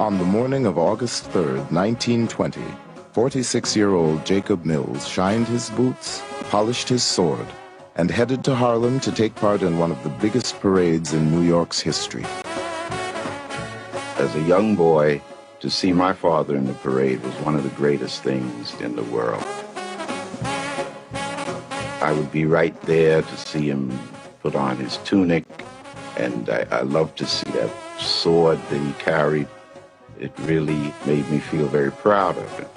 On the morning of August 3rd, 1920, 46-year-old Jacob Mills shined his boots, polished his sword, and headed to Harlem to take part in one of the biggest parades in New York's history. As a young boy, to see my father in the parade was one of the greatest things in the world. I would be right there to see him put on his tunic, and I loved to see that sword that he carried. It really made me feel very proud of him.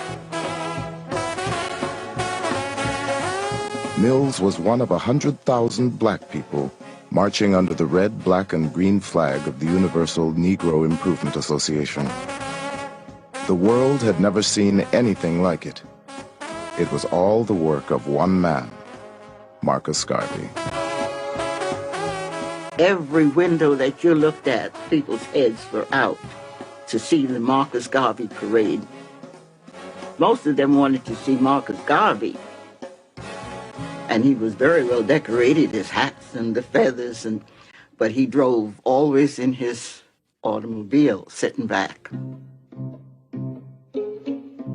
Mills was one of 100,000 black people marching under the red, black, and green flag of the Universal Negro Improvement Association. The world had never seen anything like it. It was all the work of one man, Marcus Garvey. Every window that you looked at, people's heads were out to see the Marcus Garvey parade. Most of them wanted to see Marcus Garvey. And he was very well decorated, his hats and the feathers, but he drove always in his automobile, sitting back.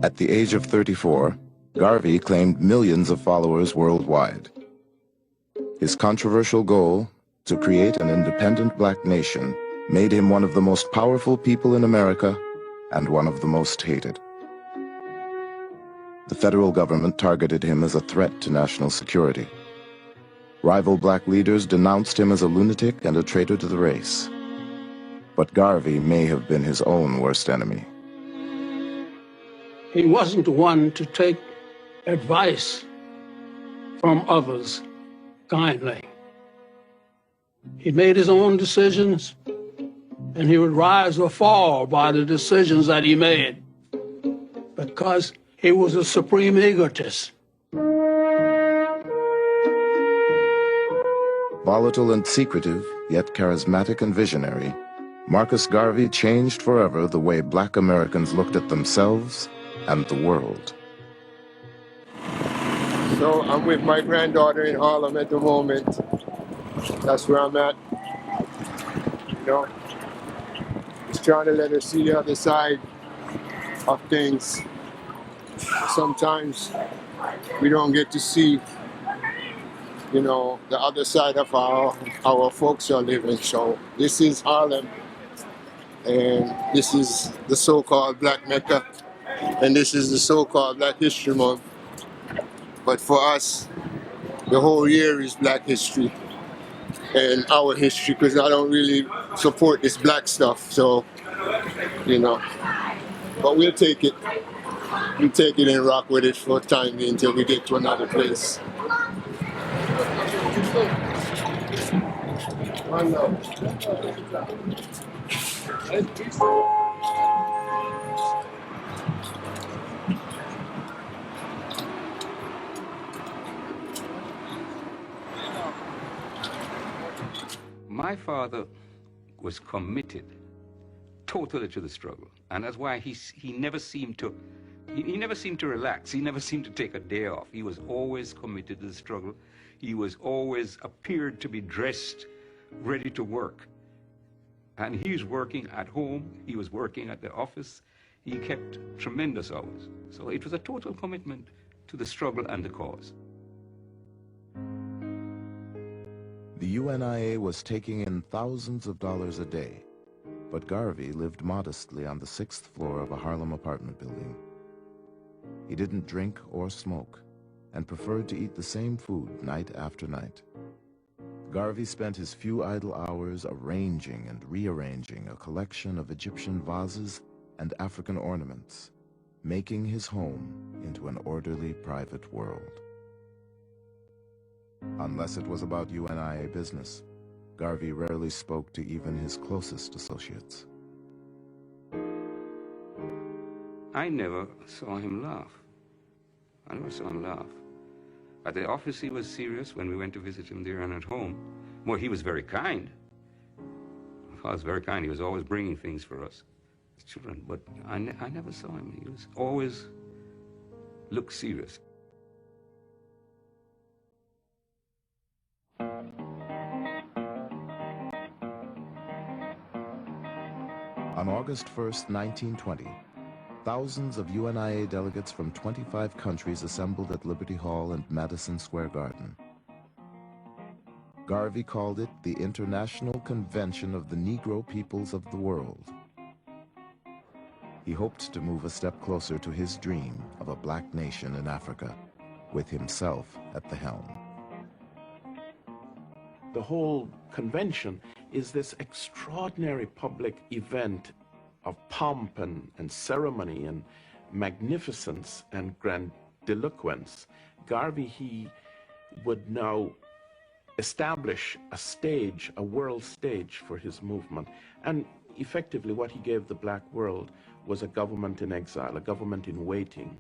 At the age of 34, Garvey claimed millions of followers worldwide. His controversial goal, to create an independent black nation, made him one of the most powerful people in America and one of the most hated. The federal government targeted him as a threat to national security. Rival black leaders denounced him as a lunatic and a traitor to the race. But Garvey may have been his own worst enemy. He wasn't one to take advice from others kindly. He made his own decisions, and he would rise or fall by the decisions that he made, because he was a supreme egotist. Volatile and secretive, yet charismatic and visionary, Marcus Garvey changed forever the way black Americans looked at themselves and the world. So I'm with my granddaughter in Harlem at the moment. That's where I'm at. You know, just trying to let her see the other side of things. Sometimes we don't get to see, you know, the other side of how our folks are living. So this is Harlem, and this is the so-called Black Mecca, and this is the so-called Black History Month. But for us, the whole year is Black history and our history, because I don't really support this black stuff. So, you know, but we'll take it. We take it and rock with it for a time until we get to another place. My father was committed totally to the struggle, and that's why he never seemed to relax. He never seemed to take a day off. He was always committed to the struggle. He was always appeared to be dressed, ready to work. And he was working at home. He was working at the office. He kept tremendous hours. So it was a total commitment to the struggle and the cause. The UNIA was taking in thousands of dollars a day, but Garvey lived modestly on the 6th floor of a Harlem apartment building. He didn't drink or smoke, and preferred to eat the same food night after night. Garvey spent his few idle hours arranging and rearranging a collection of Egyptian vases and African ornaments, making his home into an orderly private world. Unless it was about UNIA business, Garvey rarely spoke to even his closest associates. I never saw him laugh. I never saw him laugh. At the office, he was serious when we went to visit him there, and at home, well, he was very kind. He was very kind. He was always bringing things for us as children, but I never saw him. He was always looked serious. On August 1st, 1920, thousands of UNIA delegates from 25 countries assembled at Liberty Hall and Madison Square Garden. Garvey called it the International Convention of the Negro Peoples of the World. He hoped to move a step closer to his dream of a black nation in Africa, with himself at the helm. The whole convention is this extraordinary public event of pomp and ceremony and magnificence and grandiloquence. Garvey, he would now establish a stage, a world stage for his movement. And effectively what he gave the black world was a government in exile, a government in waiting.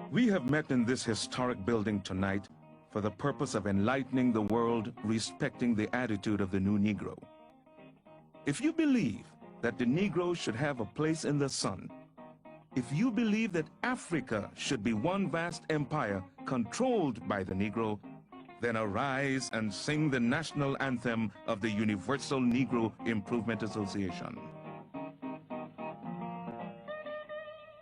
We have met in this historic building tonight for the purpose of enlightening the world respecting the attitude of the new Negro. If you believe that the Negro should have a place in the sun, if you believe that Africa should be one vast empire controlled by the Negro, then arise and sing the national anthem of the Universal Negro Improvement Association.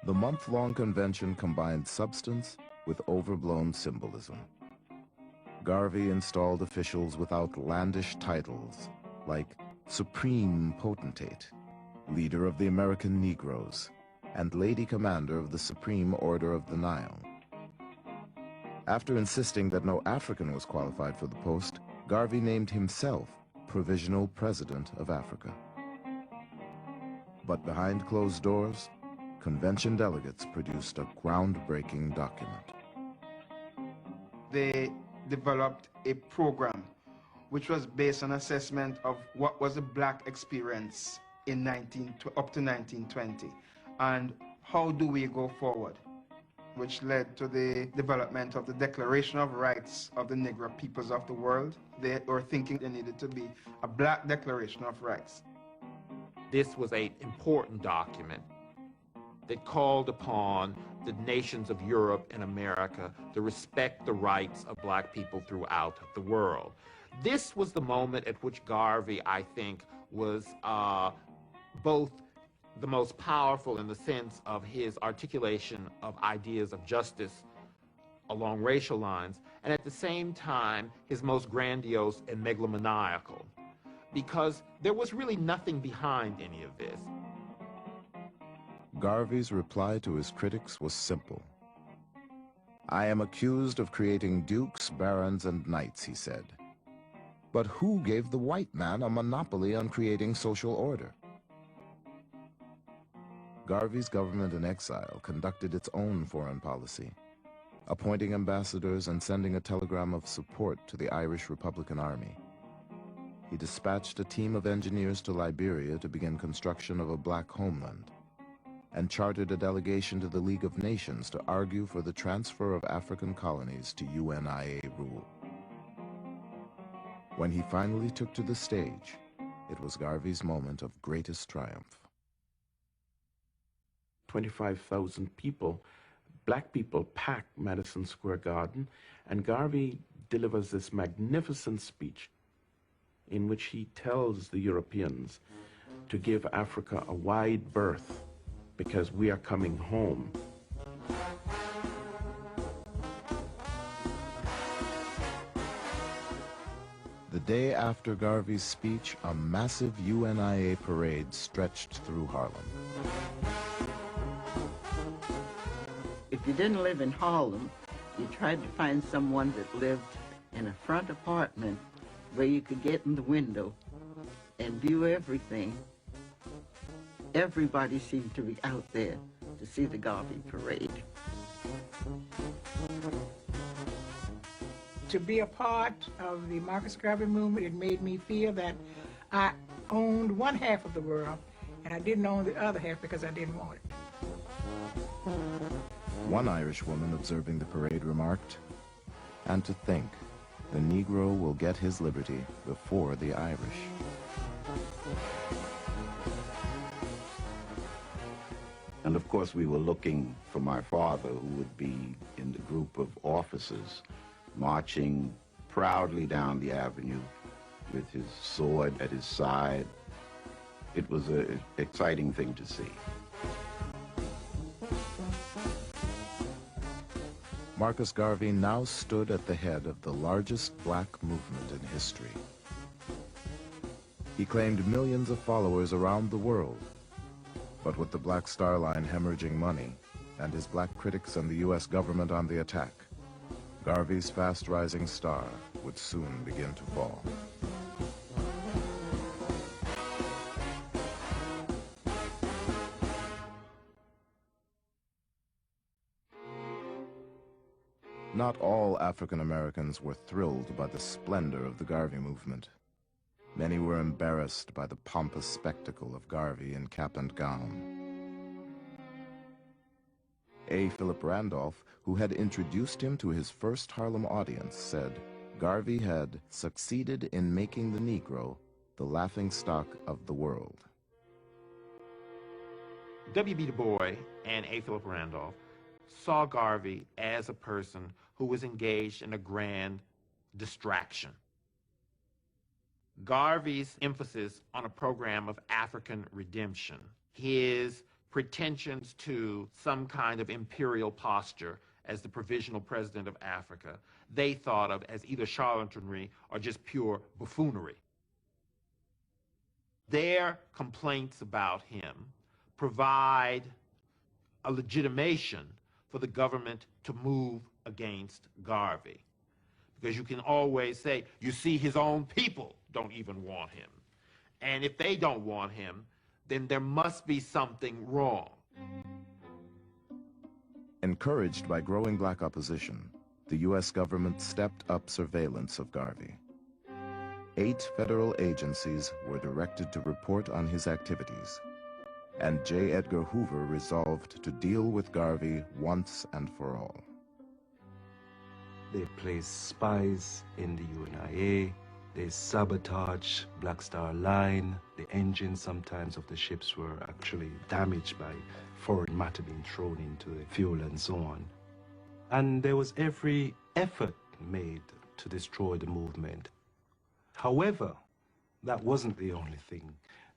The month-long convention combined substance with overblown symbolism. Garvey installed officials with outlandish titles like Supreme Potentate, Leader of the American Negroes, and Lady Commander of the Supreme Order of the Nile. After insisting that no African was qualified for the post, Garvey named himself Provisional President of Africa. But behind closed doors, convention delegates produced a groundbreaking document. They developed a program which was based on assessment of what was the black experience in up to 1920 and how do we go forward, which led to the development of the Declaration of Rights of the Negro Peoples of the World. They were thinking there needed to be a black Declaration of Rights. This was an important document that called upon the nations of Europe and America to respect the rights of black people throughout the world. This was the moment at which Garvey, I think, was both the most powerful in the sense of his articulation of ideas of justice along racial lines, and at the same time, his most grandiose and megalomaniacal, because there was really nothing behind any of this. Garvey's reply to his critics was simple. I am accused of creating dukes, barons, and knights, he said. But who gave the white man a monopoly on creating social order? Garvey's government in exile conducted its own foreign policy, appointing ambassadors and sending a telegram of support to the Irish Republican Army. He dispatched a team of engineers to Liberia to begin construction of a black homeland, and chartered a delegation to the League of Nations to argue for the transfer of African colonies to UNIA rule. When he finally took to the stage, it was Garvey's moment of greatest triumph. 25,000 people, black people, packed Madison Square Garden, and Garvey delivers this magnificent speech in which he tells the Europeans to give Africa a wide berth because we are coming home. The day after Garvey's speech, a massive UNIA parade stretched through Harlem. If you didn't live in Harlem, you tried to find someone that lived in a front apartment where you could get in the window and view everything. Everybody seemed to be out there to see the Garvey parade. To be a part of the Marcus Garvey movement, it made me feel that I owned one half of the world and I didn't own the other half because I didn't want it. One Irish woman observing the parade remarked, "And to think, the Negro will get his liberty before the Irish." And of course we were looking for my father, who would be in the group of officers marching proudly down the avenue with his sword at his side. It was an exciting thing to see. Marcus Garvey now stood at the head of the largest black movement in history. He claimed millions of followers around the world. But with the Black Star Line hemorrhaging money and his black critics and the U.S. government on the attack, Garvey's fast-rising star would soon begin to fall. Not all African Americans were thrilled by the splendor of the Garvey movement. Many were embarrassed by the pompous spectacle of Garvey in cap and gown. A. Philip Randolph, who had introduced him to his first Harlem audience, said Garvey had succeeded in making the Negro the laughingstock of the world. W.B. Du Bois and A. Philip Randolph saw Garvey as a person who was engaged in a grand distraction. Garvey's emphasis on a program of African redemption, his pretensions to some kind of imperial posture as the provisional president of Africa, they thought of as either charlatanry or just pure buffoonery. Their complaints about him provide a legitimation for the government to move against Garvey. Because you can always say, you see, his own people don't even want him. And if they don't want him, then there must be something wrong. Encouraged by growing black opposition, the U.S. government stepped up surveillance of Garvey. 8 federal agencies were directed to report on his activities, and J. Edgar Hoover resolved to deal with Garvey once and for all. They placed spies in the UNIA. They sabotaged Black Star Line. The engines sometimes of the ships were actually damaged by foreign matter being thrown into the fuel and so on. And there was every effort made to destroy the movement. However, that wasn't the only thing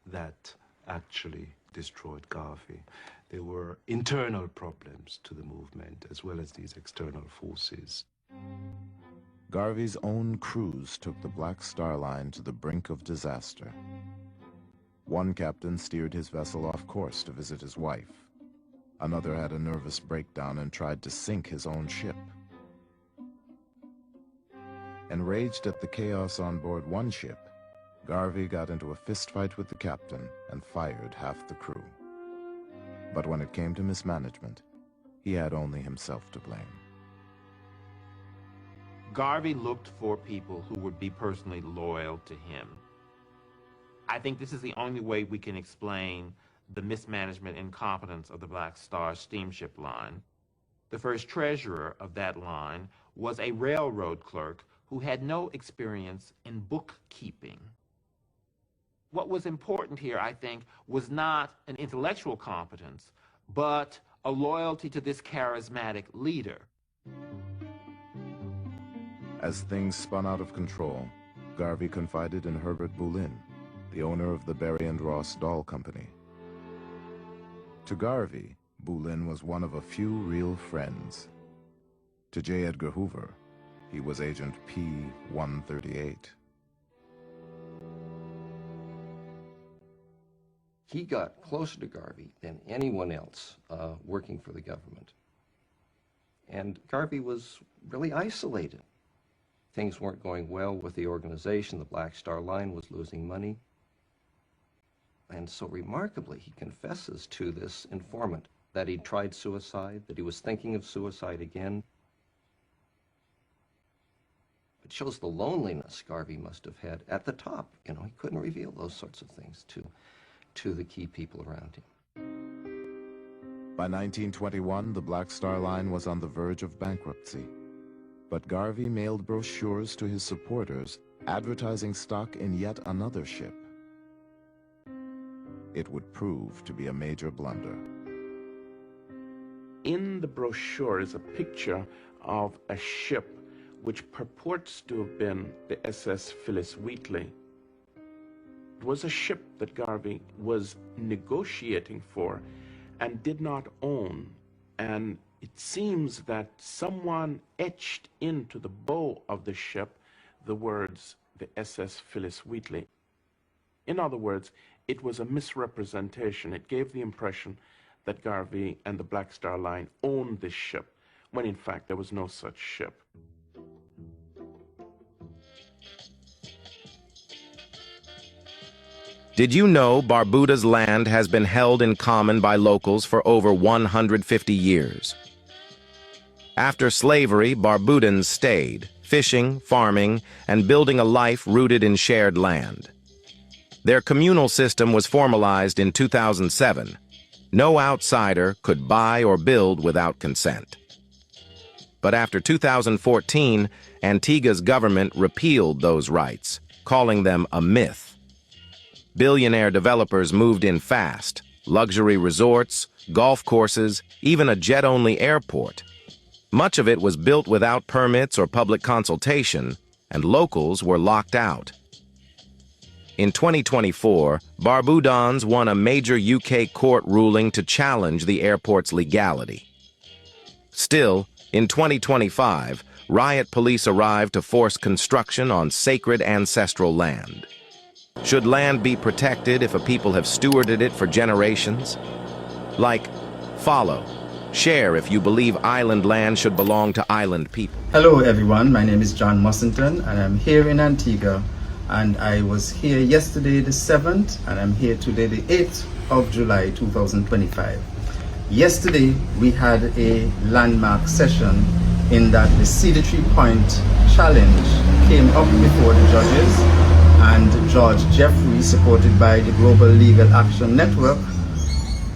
that actually destroyed Garvey. There were internal problems to the movement as well as these external forces. Garvey's own crews took the Black Star Line to the brink of disaster. One captain steered his vessel off course to visit his wife. Another had a nervous breakdown and tried to sink his own ship. Enraged at the chaos on board one ship, Garvey got into a fistfight with the captain and fired half the crew. But when it came to mismanagement, he had only himself to blame. Garvey looked for people who would be personally loyal to him. I think this is the only way we can explain the mismanagement and incompetence of the Black Star steamship line. The first treasurer of that line was a railroad clerk who had no experience in bookkeeping. What was important here, I think, was not an intellectual competence, but a loyalty to this charismatic leader. As things spun out of control, Garvey confided in Herbert Boulin, the owner of the Berry and Ross Doll Company. To Garvey, Boulin was one of a few real friends. To J. Edgar Hoover, he was Agent P-138. He got closer to Garvey than anyone else working for the government. And Garvey was really isolated. Things weren't going well with the organization. The Black Star Line was losing money. And so remarkably, he confesses to this informant that he tried suicide, that he was thinking of suicide again. It shows the loneliness Garvey must have had at the top. You know, he couldn't reveal those sorts of things to the key people around him. By 1921, the Black Star Line was on the verge of bankruptcy. But Garvey mailed brochures to his supporters advertising stock in yet another ship. It would prove to be a major blunder. In the brochure is a picture of a ship which purports to have been the SS Phyllis Wheatley. was a ship that Garvey was negotiating for and did not own. And it seems that someone etched into the bow of the ship the words, the SS Phyllis Wheatley. In other words, it was a misrepresentation. It gave the impression that Garvey and the Black Star Line owned this ship, when in fact there was no such ship. Did you know Barbuda's land has been held in common by locals for over 150 years? After slavery, Barbudans stayed, fishing, farming, and building a life rooted in shared land. Their communal system was formalized in 2007. No outsider could buy or build without consent. But after 2014, Antigua's government repealed those rights, calling them a myth. Billionaire developers moved in fast, luxury resorts, golf courses, even a jet-only airport. Much of it was built without permits or public consultation, and locals were locked out. In 2024, Barbudans won a major UK court ruling to challenge the airport's legality. Still, in 2025, riot police arrived to force construction on sacred ancestral land. Should land be protected if a people have stewarded it for generations? Like, follow, share if you believe island land should belong to island people. Hello everyone, my name is John Mussington and I'm here in Antigua, and I was here yesterday the 7th and I'm here today the 8th of July 2025. Yesterday we had a landmark session in that the Cedar Tree Point challenge came up before the judges, and George Jeffrey, supported by the Global Legal Action Network,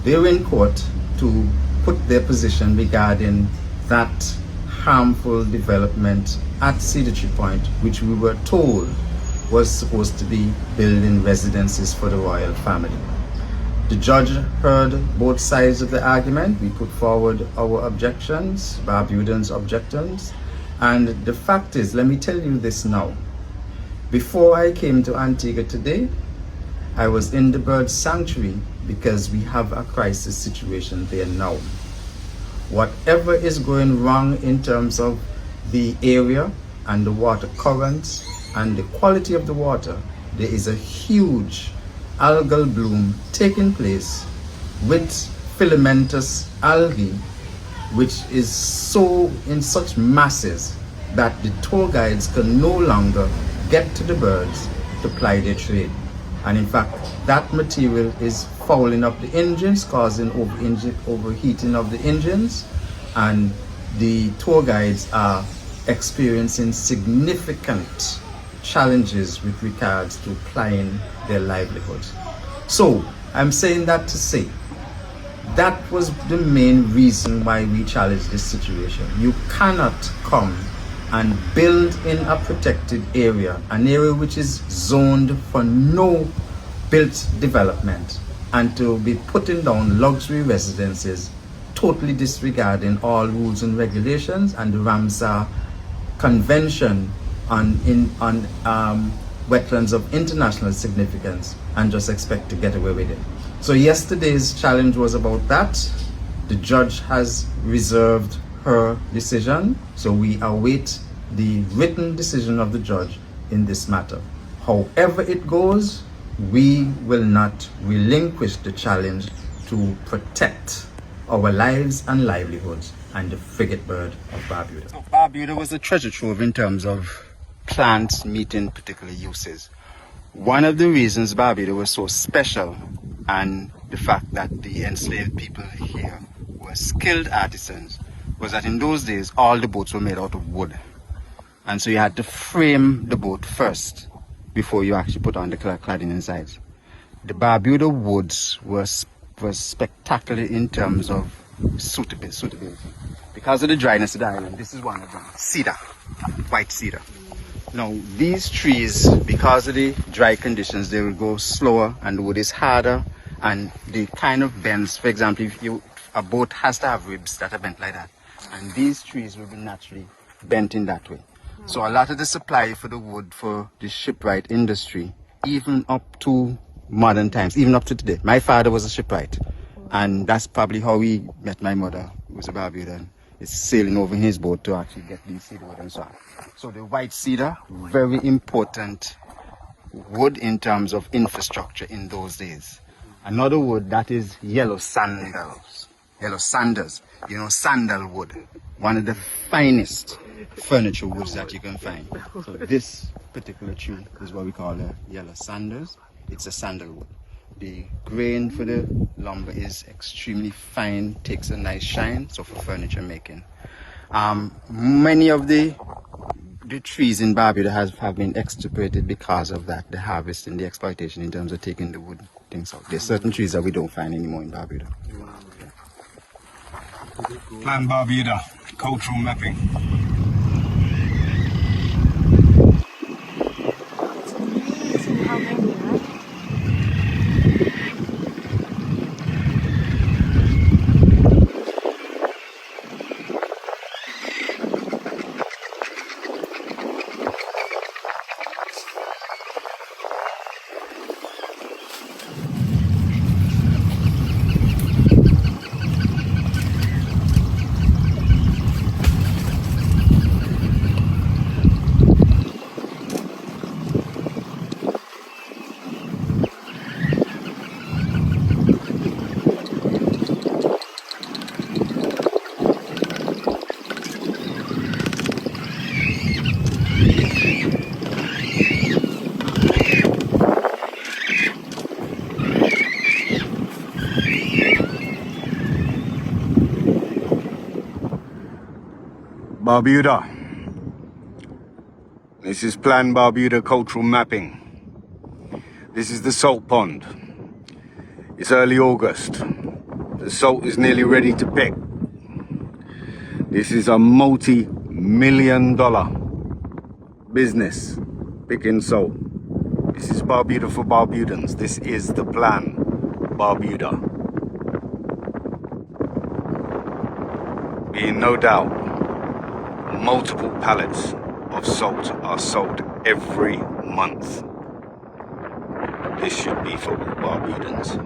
they were in court to put their position regarding that harmful development at Cedar Tree Point, which we were told was supposed to be building residences for the royal family. The judge heard both sides of the argument. We put forward our objections, Barbudans' objections, and the fact is, let me tell you this now. Before I came to Antigua today, I was in the bird sanctuary because we have a crisis situation there now. Whatever is going wrong in terms of the area and the water currents and the quality of the water, there is a huge algal bloom taking place with filamentous algae, which is so in such masses that the tour guides can no longer get to the birds to ply their trade. And in fact, that material is fouling up the engines, causing overheating of the engines, and the tour guides are experiencing significant challenges with regards to plying their livelihoods. So I'm saying that to say that was the main reason why we challenged this situation. You cannot come and build in a protected area, an area which is zoned for no built development, and to be putting down luxury residences, totally disregarding all rules and regulations and the Ramsar Convention on wetlands of international significance, and just expect to get away with it. So yesterday's challenge was about that. The judge has reserved her decision, so we await the written decision of the judge in this matter. However it goes, we will not relinquish the challenge to protect our lives and livelihoods and the frigate bird of Barbuda. So Barbuda was a treasure trove in terms of plants meeting particular uses. One of the reasons Barbuda was so special, and the fact that the enslaved people here were skilled artisans, was that in those days all the boats were made out of wood, and so you had to frame the boat first before you actually put on the cladding inside. The Barbuda woods were spectacular in terms of suitability. Because of the dryness of the island, this is one of them, cedar, white cedar. Now these trees, because of the dry conditions, they will go slower and the wood is harder, and the kind of bends, for example, if a boat has to have ribs that are bent like that, and these trees will be naturally bent in that way. So a lot of the supply for the wood for the shipwright industry even up to modern times, even up to today. My father was a shipwright, and that's probably how he met my mother, who was a Barbudan. It's sailing over in his boat to actually get these cedar wood and so on. So the white cedar, very important wood in terms of infrastructure in those days. Another wood, that is yellow sandals. Yellow sandals, you know, sandalwood, one of the finest furniture woods that you can find. So this particular tree is what we call the yellow sandals. It's a sandalwood. The grain for the lumber is extremely fine, takes a nice shine, so for furniture making. Many of the trees in Barbuda have been extirpated because of that, the harvest and the exploitation in terms of taking the wood things out. There's certain trees that we don't find anymore in Barbuda. Plan Barbuda, cultural mapping. Barbuda. This is Plan Barbuda cultural mapping. This is the salt pond. It's early August. The salt is nearly ready to pick. This is a multi-million-dollar business, picking salt. This is Barbuda for Barbudans. This is the Plan Barbuda. Be in no doubt, multiple pallets of salt are sold every month. This should be for Barbudans.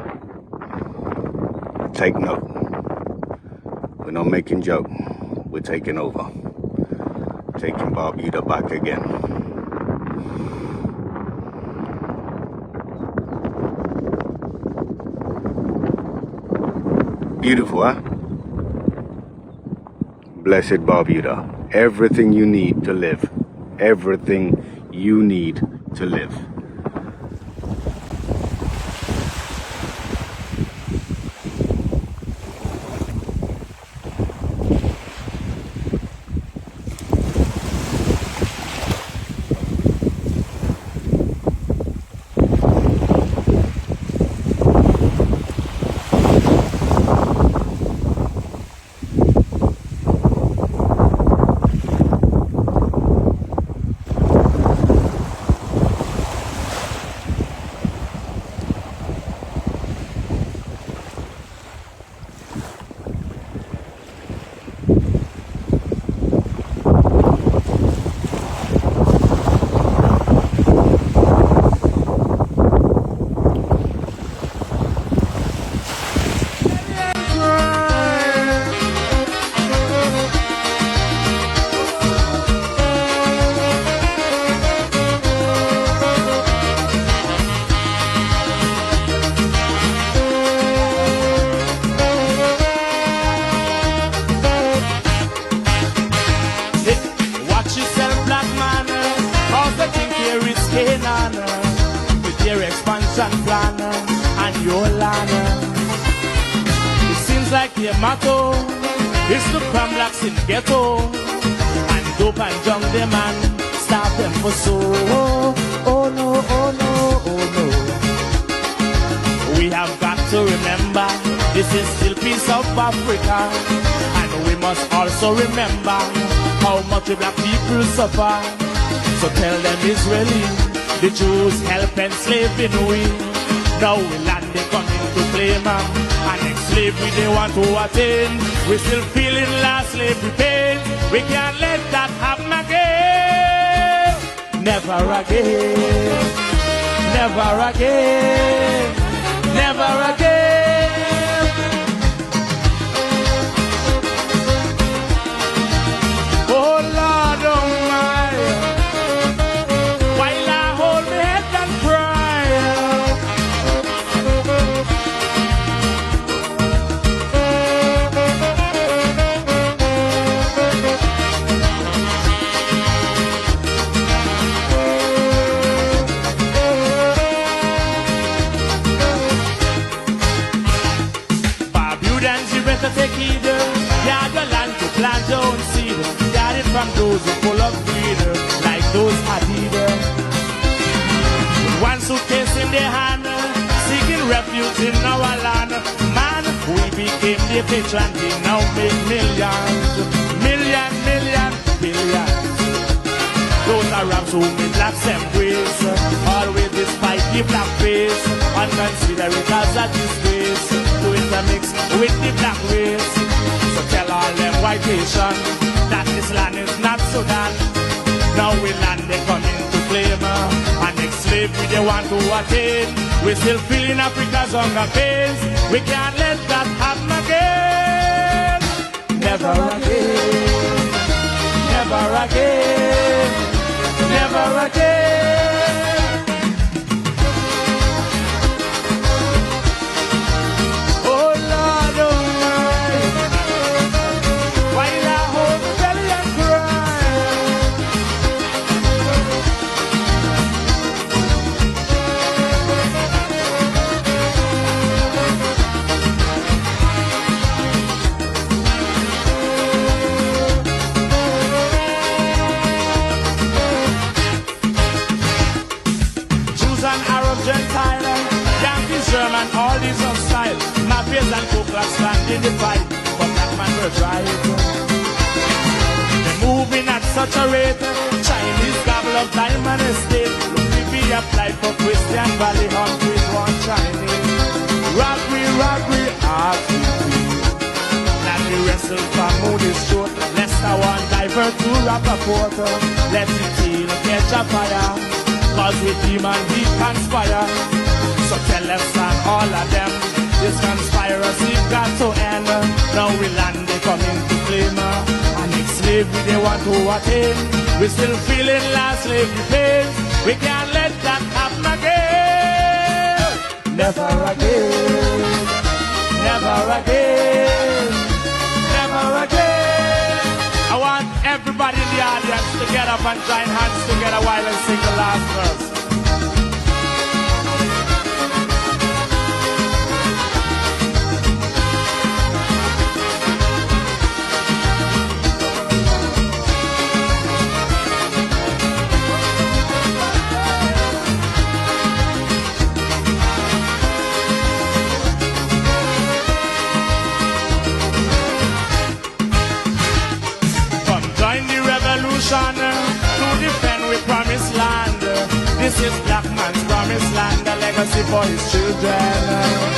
Take note. We're not making joke. We're taking over. Taking Barbuda back again. Beautiful, huh? Blessed Barbuda. Everything you need to live. Everything you need to live. Motto is to cram blacks in ghetto and dope and junk them and starve them for so. Oh no, oh no, oh no. We have got to remember this is still piece of Africa, and we must also remember how much the black people suffer. So tell them Israeli, the Jews help enslaving we. Now we land they coming to claim and slavery they want to attain. We still feeling last slavery pain. We can't let that happen again. Never again. never again, never again. Oh Lord, oh my, while I hold my head and cry. Barbudans, you better take heed. Yard your land to plant your own seed. Got it from those who full of greed, like those Adidas. One suitcase in their hand, seeking refuge in our land. Man, we became the vigilante, now make millions, million, million, billions. Those Arabs who made blacks embrace, always despite the black face, and consider it as a disgrace to intermix with the black race. So tell all them white nation that this land is not Sudan. Now we land they come into claim, and next slavery they want to attain. We still feeling Africa's hunger pains. We can't let that happen again. Never again, never again, never again. Oh Lord, oh my, while I hold my belly and cry. Jews and Arab, Gentile, Yankees, German, all these on style. Mafias and Ku Klux stand in the fight, but black man were right. They're moving at such a rate. Chinese gobble of diamond estate. Look, if we apply for Christian Valley, hungry one Chinese. Robbery, robbery, RTP. That we wrestle from Moody's short. Leicester one divert to Rappaport. Let it heal, catch a fire. Cause with demon he conspire. So tell them son, all of them, this conspiracy got to end. Now we land, they come into claim. And if slavery they want to attain, we still feeling last slavery pain. We can't let that happen again. Never again, never again, never again. I want everybody in the audience to get up and join hands together while I sing the last verse. To defend we promised land. This is black man's promised land, a legacy for his children.